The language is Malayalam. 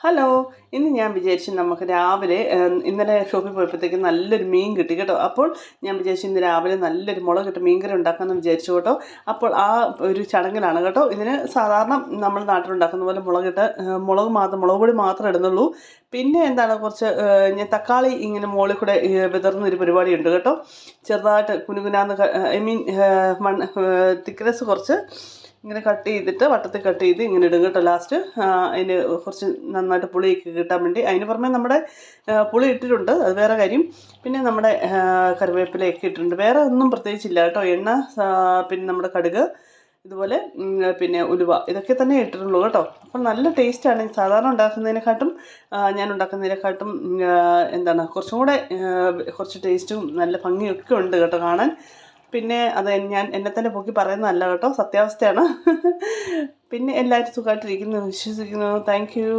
ഹലോ, ഇന്ന് ഞാൻ വിചാരിച്ചു നമുക്ക് രാവിലെ ഇന്നലെ ഷോപ്പിൽ പോയപ്പോഴത്തേക്ക് നല്ലൊരു മീൻ കിട്ടി കേട്ടോ. അപ്പോൾ ഞാൻ വിചാരിച്ചു ഇന്ന് രാവിലെ നല്ലൊരു മുളകിട്ട് മീൻകറി ഉണ്ടാക്കാമെന്ന് വിചാരിച്ചു കേട്ടോ. അപ്പോൾ ആ ഒരു ചടങ്ങിലാണ് കേട്ടോ. ഇതിന് സാധാരണ നമ്മൾ നാട്ടിലുണ്ടാക്കുന്ന പോലെ മുളക് പൊടി മാത്രമേ ഇടുന്നുള്ളൂ. പിന്നെ എന്താണ് കുറച്ച് ഞാൻ തക്കാളി ഇങ്ങനെ മുകളിൽ കൂടെ വിതറുന്നൊരു പരിപാടിയുണ്ട് കേട്ടോ. ചെറുതായിട്ട് കുനുകുനാന്ന് തിക്നെസ് കുറച്ച് ഇങ്ങനെ കട്ട് ചെയ്തിട്ട് വട്ടത്തിൽ കട്ട് ചെയ്ത് ഇങ്ങനെ ഇടും കേട്ടോ. ലാസ്റ്റ് അതിന് കുറച്ച് നന്നായിട്ട് പുളിയൊക്കെ കിട്ടാൻ വേണ്ടി. അതിന് പുറമെ നമ്മുടെ പുളി ഇട്ടിട്ടുണ്ട്, അത് വേറെ കാര്യം. പിന്നെ നമ്മുടെ കറിവേപ്പിലയൊക്കെ ഇട്ടിട്ടുണ്ട്. വേറെ ഒന്നും പ്രത്യേകിച്ചില്ല കേട്ടോ. എണ്ണ, പിന്നെ നമ്മുടെ കടുക്, ഇതുപോലെ പിന്നെ ഉലുവ, ഇതൊക്കെ തന്നെ ഇട്ടിട്ടുള്ളൂ കേട്ടോ. അപ്പോൾ നല്ല ടേസ്റ്റാണ്. സാധാരണ ഉണ്ടാക്കുന്നതിനെക്കാട്ടും ഞാൻ ഉണ്ടാക്കുന്നതിനെക്കാട്ടും എന്താണ് കുറച്ചും കൂടെ കുറച്ച് ടേസ്റ്റും നല്ല ഭംഗിയൊക്കെ ഉണ്ട് കേട്ടോ കാണാൻ. പിന്നെ അത് ഞാൻ എന്നെ തന്നെ പൊക്കി പറയുന്നതല്ല കേട്ടോ, സത്യാവസ്ഥയാണ്. പിന്നെ എല്ലാവരും സുഖമായിട്ടിരിക്കുന്നു വിശ്വസിക്കുന്നു. Thank you.